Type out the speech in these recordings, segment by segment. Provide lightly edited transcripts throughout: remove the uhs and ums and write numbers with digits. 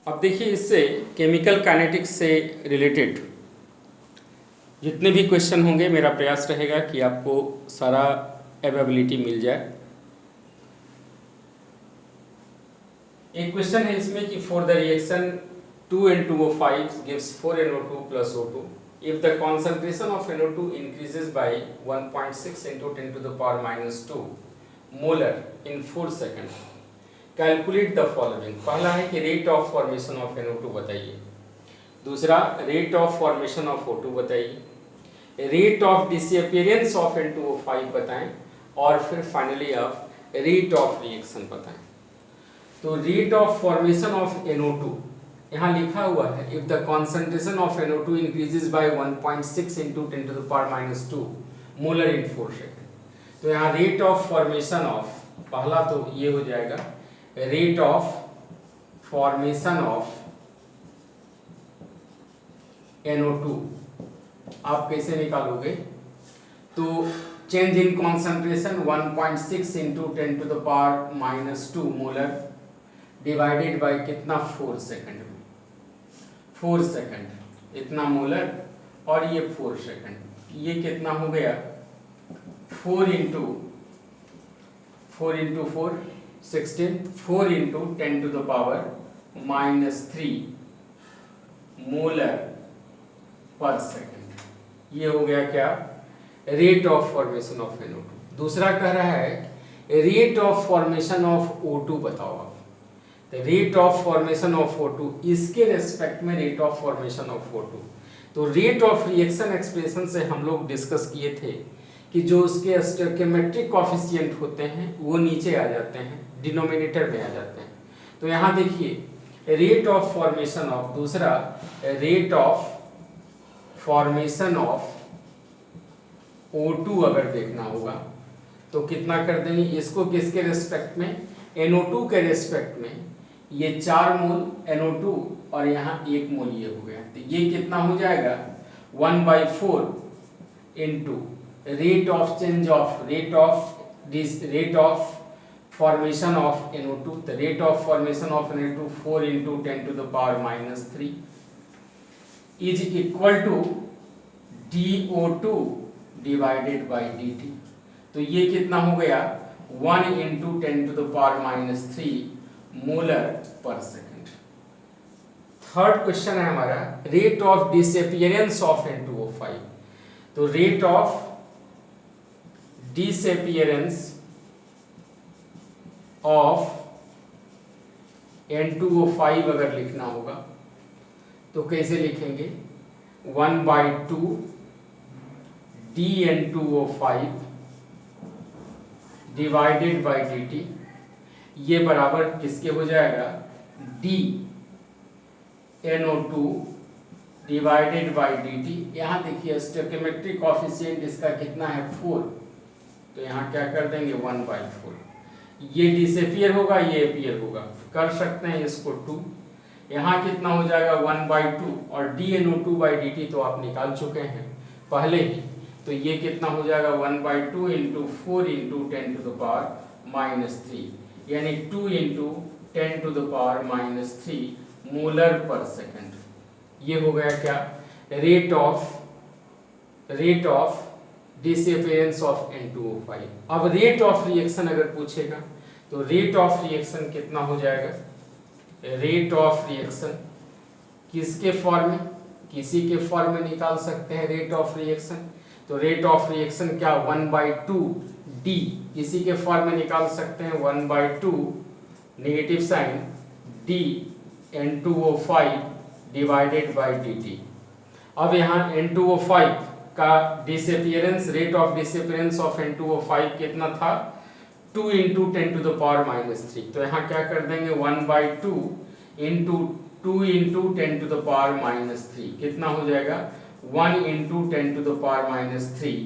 अब देखिए, इससे केमिकल काइनेटिक्स से रिलेटेड जितने भी क्वेश्चन होंगे, मेरा प्रयास रहेगा कि आपको सारा अवेलेबिलिटी मिल जाए। एक क्वेश्चन है इसमें कि for the reaction 2N2O5 gives 4NO2 plus O2 if the concentration of NO2 increases by 1.6 into 10 to the power minus 2 molar in 4 seconds, calculate the following. पहला है कि rate of formation of NO2 बताइए, दूसरा rate of formation of O2 बताइए, rate of disappearance of N2O5 बताएं, और फिर finally आप रेट ऑफ रिएक्शन बताएं। तो rate of formation of NO2 यहाँ लिखा हुआ है, if the concentration of NO2 increases by 1.6 into 10 to the power minus 2 molar in 4 second. तो यहाँ रेट ऑफ फॉर्मेशन ऑफ, पहला तो ये हो जाएगा rate of formation of NO2 आप कैसे निकालोगे? तो change in concentration 1.6 into 10 to the power minus 2 molar divided by कितना, 4 सेकंड में, 4 सेकंड इतना मोलर, और ये 4 सेकंड, ये कितना हो गया, 4 into 4 16, 4 into 10 to the power minus 3 molar पर सेकंड। ये हो गया क्या, rate of formation of NO2। दूसरा कह रहा है rate of formation of O2 बताओ आप। Rate of formation of O2, इसके रेस्पेक्ट में rate of formation of O2। तो रेट ऑफ रिएक्शन एक्सप्रेशन से हम लोग डिस्कस किए थे कि जो उसके स्टोइकियोमेट्रिक कोएफिशिएंट होते हैं वो नीचे आ जाते हैं, डिनोमिनेटर में आ जाते हैं। तो यहाँ देखिए रेट ऑफ फॉर्मेशन ऑफ, दूसरा rate of formation of O2 अगर देखना होगा तो कितना कर देंगे, इसको किसके रेस्पेक्ट में, NO2 के रेस्पेक्ट में। ये 4 मोल NO2 और यहाँ 1 मोल ये हो गया, तो ये कितना हो जाएगा 1/4 into rate of change of rate of formation of NO2। तो rate of formation of NO2 4 into 10 to the power minus 3 is equal to DO2 divided by dt। तो ये कितना हो गया 1 into 10 to the power minus 3 molar पर second. Third question है हमारा rate of disappearance of N2O5। तो rate of disappearance of N2O5 अगर लिखना होगा तो कैसे लिखेंगे, 1/2 dN2O5 डिवाइडेड बाई dt। ये बराबर किसके हो जाएगा, dNO2 डिवाइडेड बाई dt। यहाँ देखिए स्टोइकियोमेट्रिक कोएफिशिएंट इसका कितना है, 4, तो यहाँ क्या कर देंगे 1/4। ये डिसअपियर होगा, ये अपीयर होगा, कर सकते हैं इसको 2। यहाँ कितना हो जाएगा 1/2, और dNO2 बाई dt तो आप निकाल चुके हैं पहले ही। तो ये कितना हो जाएगा 1/2 into 4 into 10 to the power minus 3, यानी 2 into 10 to the power minus 3 molar पर सेकंड। ये हो गया क्या, rate of disappearance of N2O5। अब रेट ऑफ रिएक्शन अगर पूछेगा तो रेट ऑफ रिएक्शन कितना हो जाएगा, रेट ऑफ रिएक्शन किसके फॉर्म में, किसी के फॉर्म में निकाल सकते हैं रेट ऑफ रिएक्शन। तो रेट ऑफ रिएक्शन क्या, 1/2 d, किसी के फॉर्म में निकाल सकते हैं 1/2 negative sign d N2O5 divided by dt। अब यहाँ N2O5 का disappearance, rate of disappearance of N2O5 कितना था, 2 into 10 to the power minus 3। तो यहाँ क्या कर देंगे 1/2 into 2 into 10 to the power minus 3, कितना हो जाएगा 1 into 10 to the power minus 3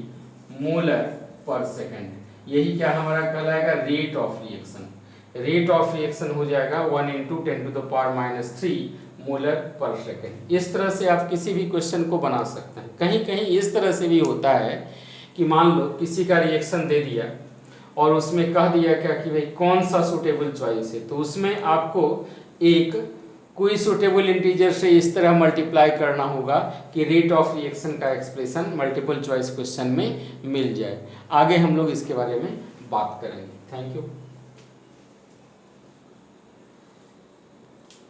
molar पर सेकंड। यही क्या हमारा कहलाएगा, rate of reaction. Rate of reaction हो जाएगा 1 into 10 to the power minus 3 molar पर सेकंड। इस तरह से आप किसी भी क्वेश्चन को बना सकते हैं। कहीं कहीं इस तरह से भी होता है कि मान लो किसी का रिएक्शन दे दिया और उसमें कह दिया क्या कि भाई कौन सा सूटेबल चॉइस है, तो उसमें आपको एक कोई सुटेबल इंटीजर से इस तरह मल्टीप्लाई करना होगा कि रेट ऑफ रिएक्शन का एक्सप्रेशन मल्टीपल चॉइस क्वेश्चन में मिल जाए। आगे हम लोग इसके बारे में बात करेंगे। Thank you.